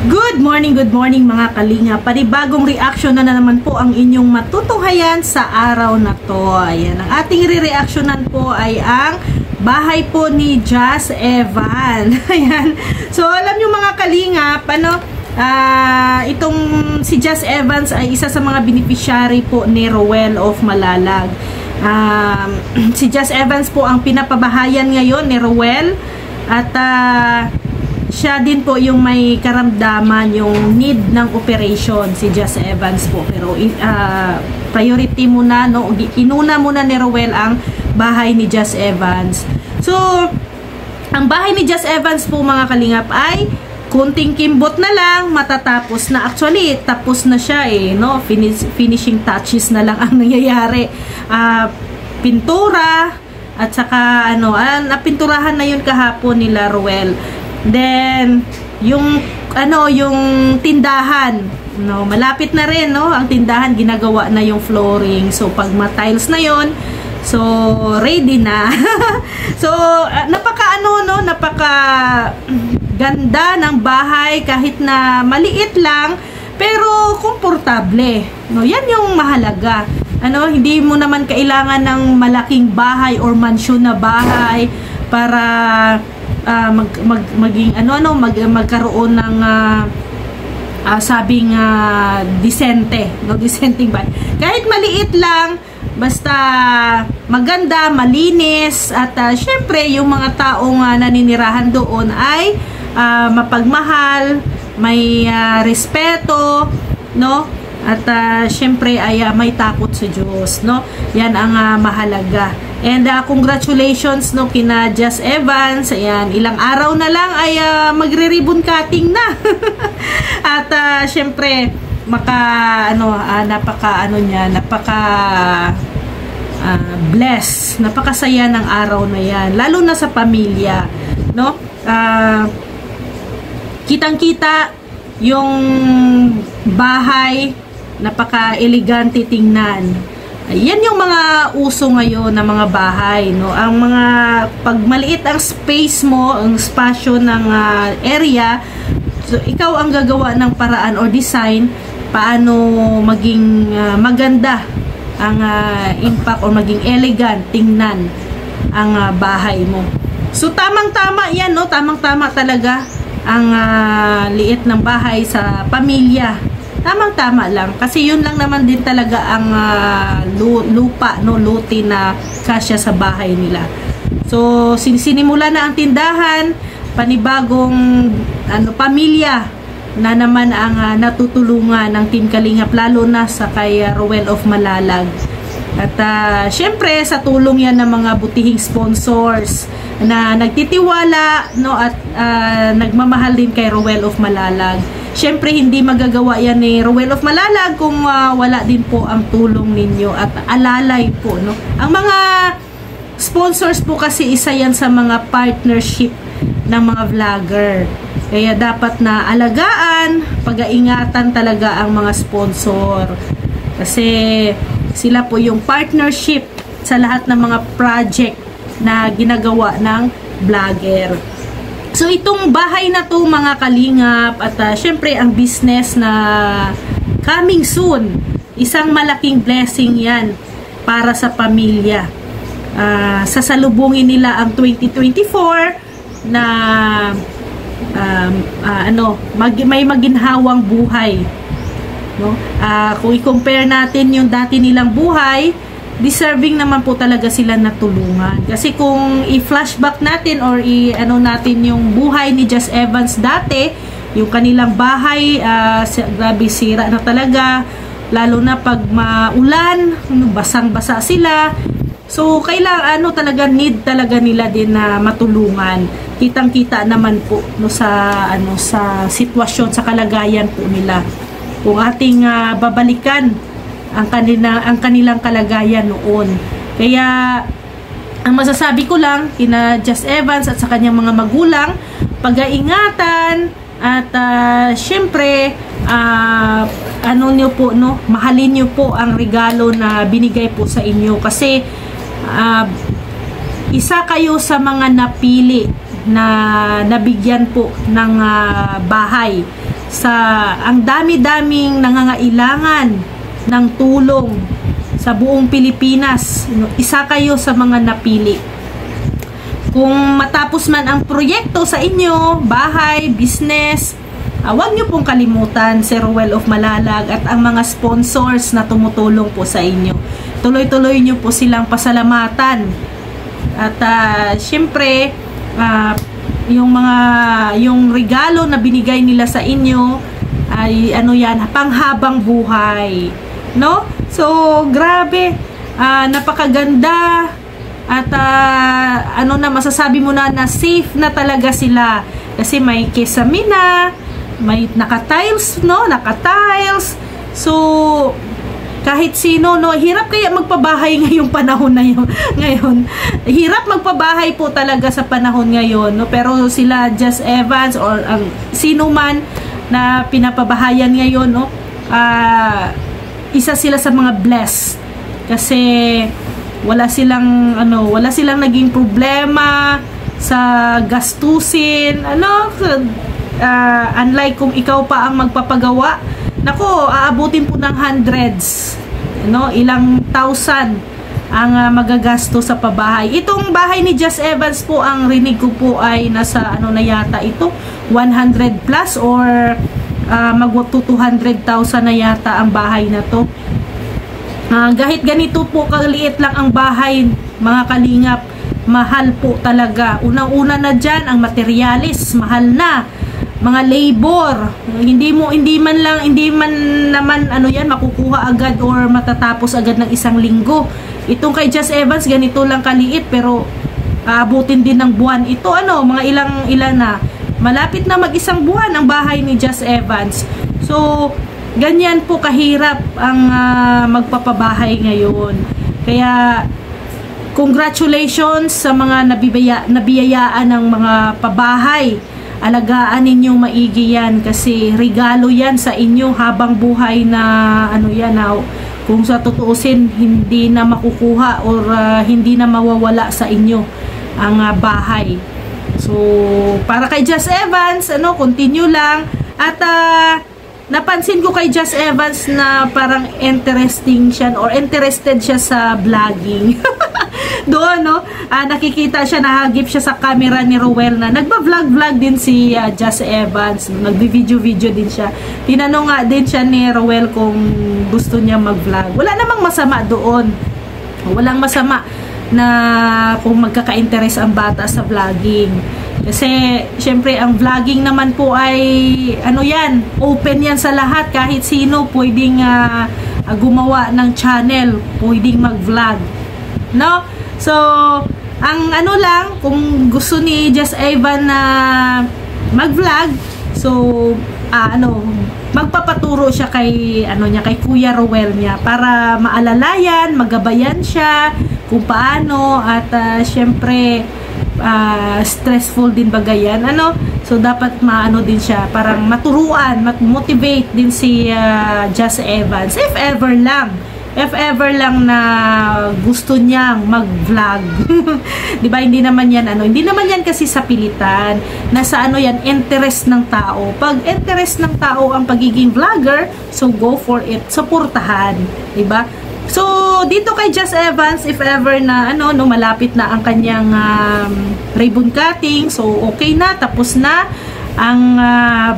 Good morning mga kalinga. Panibagong reaction na naman po ang inyong matutunghayan sa araw na to. Ayan, ang ating re-reactionan po ay ang bahay po ni Jazz Evan. Ayan. So, alam nyo mga kalinga, itong si Jazz Evans ay isa sa mga beneficiary po ni Rowell of Malalag. Si Jazz Evans po ang pinapabahayan ngayon ni Rowell at siya din po yung may karamdaman, yung need ng operation, si Jazz Evans po. Pero priority muna, no? Inuna muna ni Rowell ang bahay ni Jazz Evans. So, ang bahay ni Jazz Evans po mga kalingap ay kunting kimbot na lang, matatapos na. Actually, tapos na siya no? Finishing touches na lang ang nangyayari. Pintura, at saka napinturahan na yun kahapon nila Rowell. Then yung tindahan, no, malapit na rin, no, ang tindahan, ginagawa na yung flooring. So pag ma-tiles na yon, so ready na. So napaka ganda ng bahay, kahit na maliit lang pero komportable, no. Yan yung mahalaga. Hindi mo naman kailangan ng malaking bahay or mansyon na bahay para magkaroon ng sabing disente, no, dissenting bahay. Kahit maliit lang, basta maganda, malinis, at syempre yung mga taong naninirahan doon ay mapagmahal, may respeto, no, at syempre ay may takot sa Diyos, no. Yan ang mahalaga. And congratulations, no, kina Jazz Evans. Ayan, ilang araw na lang ay magre-ribbon cutting na. At syempre napaka bless, napakasaya ng araw na yan, lalo na sa pamilya, no. Kitang-kita yung bahay, napaka-elegante tingnan. Yan yung mga uso ngayon na mga bahay, no. Ang mga pag maliit ang space mo, ang spasyo ng area, so ikaw ang gagawa ng paraan or design paano maging maganda ang impact or maging elegant tingnan ang bahay mo. So tamang-tama yan, no. Tamang-tama talaga ang liit ng bahay sa pamilya. Tamang-tama lang. Kasi yun lang naman din talaga ang lupa, no, luti na kasya sa bahay nila. So, sinimula na ang tindahan, panibagong pamilya na naman ang natutulungan ng Team Kalingap, lalo na sa kay Rowell of Malalag. At syempre, sa tulong yan ng mga butihing sponsors na nagtitiwala, no, at nagmamahal din kay Rowell of Malalag. Syempre, hindi magagawa yan ni Rowell of Malalag kung wala din po ang tulong ninyo at alalay po, no. Ang mga sponsors po kasi isa yan sa mga partnership ng mga vlogger. Kaya dapat na alagaan, pag-aingatan talaga ang mga sponsor. Kasi sila po yung partnership sa lahat ng mga project na ginagawa ng vlogger. So, itong bahay na to mga kalingap, at syempre ang business na coming soon, isang malaking blessing yan para sa pamilya. Sasalubungin nila ang 2024 na may maginhawang buhay, no? Kung i-compare natin yung dati nilang buhay, deserving naman po talaga sila natulungan. Kasi kung i-flashback natin or natin yung buhay ni Jazz Evans dati, yung kanilang bahay, grabe, sira na talaga, lalo na pag maulan, basang-basa sila. So kailangan talaga, need talaga nila din na matulungan. Kitang-kita naman po, no, sa sitwasyon, sa kalagayan po nila. Kung ating babalikan ang kanilang kalagayan noon. Kaya ang masasabi ko lang kina Jazz Evans at sa kanyang mga magulang, pag-aingatan at syempre mahalin niyo po ang regalo na binigay po sa inyo, kasi isa kayo sa mga napili na nabigyan po ng bahay ang dami-daming nangangailangan ng tulong sa buong Pilipinas. Isa kayo sa mga napili. Kung matapos man ang proyekto sa inyo, bahay, business, huwag nyo pong kalimutan si Ruel of Malalag at ang mga sponsors na tumutulong po sa inyo. Tuloy-tuloy nyo po silang pasalamatan. At syempre, yung regalo na binigay nila sa inyo ay panghabang buhay, no? So grabe, napakaganda at masasabi mo na safe na talaga sila kasi may kisame na, may naka-tiles, no? Naka-tiles. So kahit sino, no, hirap kaya magpabahay ngayong panahon na yun. Ngayon, hirap magpabahay po talaga sa panahon ngayon, no? Pero sila Just Evans or sino man na pinapabahayan ngayon, no, isa sila sa mga blessed kasi wala silang naging problema sa gastusin, unlike kung ikaw pa ang magpapagawa. Nako, aabutin po ng hundreds, ilang thousand ang magagasto sa pabahay. Itong bahay ni Just Evans po, ang rinig ko po ay nasa na yata ito, 100 plus or magwa 200,000 na yata ang bahay na to. Kahit ganito po kaliit lang ang bahay, mga kalingap, mahal po talaga. Unang-una na dyan, ang materialis, mahal na. Mga labor, hindi man naman makukuha agad or matatapos agad ng isang linggo. Itong kay Just Evans, ganito lang kaliit pero aabutin din ng buwan. Ito mga ilan na. Malapit na mag-isang buwan ang bahay ni Just Evans. So ganyan po kahirap ang magpapabahay ngayon. Kaya congratulations sa mga nabiyayaan ng mga pabahay. Alagaan ninyong maigi yan kasi regalo yan sa inyo habang buhay na kung sa tutuusin hindi na makukuha or hindi na mawawala sa inyo ang bahay. So para kay Just Evans, continue lang. At napansin ko kay Just Evans na parang interested siya sa vlogging. Doon, nakikita siya, nahagip siya sa camera ni Ruel na nagba-vlog din si Just Evans. Nagbi-video din siya. Tinanong nga din siya ni Ruel kung gusto niya mag-vlog. Wala namang masama doon. Walang masama na kung magkaka-interest ang bata sa vlogging. Kasi, syempre, ang vlogging naman po ay, open yan sa lahat. Kahit sino pwedeng gumawa ng channel, pwedeng mag-vlog. No? So, ang lang, kung gusto ni Just Evan na mag-vlog, so, magpapaturo siya kay, kay Kuya Ruel niya para maalalayan, magabayan siya kung paano at syempre, stressful din bagayan, so dapat din siya, parang maturuan, motivate din si Just Evans, if ever lang na gusto niyang mag-vlog. 'Di ba? Hindi naman yan kasi sa pilitan. Nasa yan, interest ng tao. Pag interest ng tao ang pagiging vlogger, so go for it. Suportahan, 'di ba? So dito kay Just Evans, if ever na malapit na ang kanyang ribbon cutting, so okay na, tapos na ang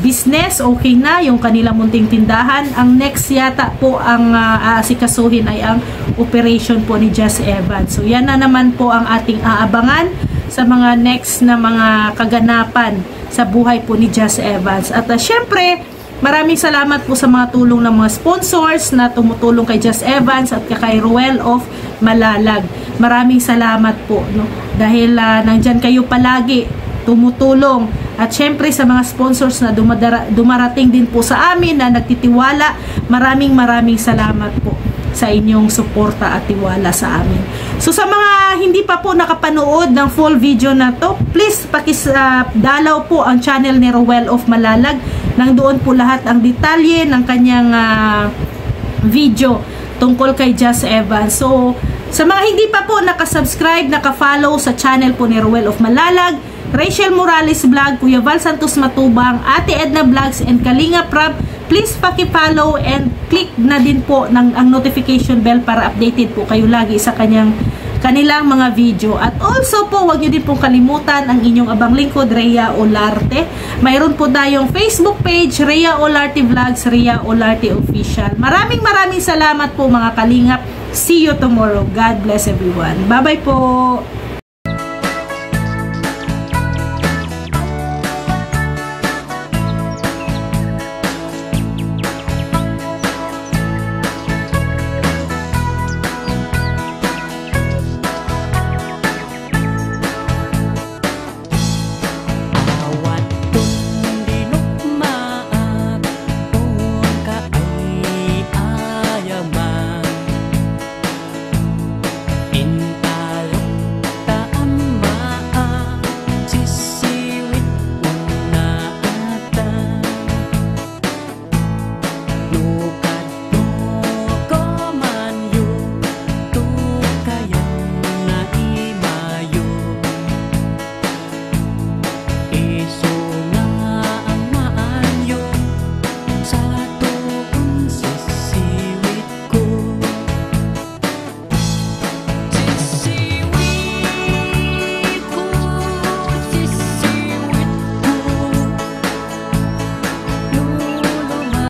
business, okay na yung kanilang munting tindahan. Ang next yata po ang aasikasuhin ay ang operation po ni Just Evans. So yan na naman po ang ating aabangan sa mga next na mga kaganapan sa buhay po ni Just Evans. At syempre, maraming salamat po sa mga tulong ng mga sponsors na tumutulong kay Just Evans at kay Ruel of Malalag. Maraming salamat po, dahil nandyan kayo palagi tumutulong. At syempre sa mga sponsors na dumarating din po sa amin na nagtitiwala, maraming salamat po sa inyong suporta at tiwala sa amin. So sa mga hindi pa po nakapanood ng full video na to, please pakidalaw po ang channel ni Ruel of Malalag. Nandoon po lahat ang detalye ng kanyang video tungkol kay Just Evans. So sa mga hindi pa po nakasubscribe, nakafollow sa channel po ni Ruel of Malalag, Rachel Morales Vlog, Kuya Val Santos Matubang, Ate Edna Vlogs, and Kalinga Prab. Please paki-follow and click na din po ang notification bell para updated po kayo lagi sa kanilang mga video. At also po, huwag nyo din pong kalimutan ang inyong abang lingkod, Rhea Olarte. Mayroon po tayong Facebook page, Rhea Olarte Vlogs, Rhea Olarte Official. Maraming salamat po mga kalingap. See you tomorrow. God bless everyone. Bye-bye po.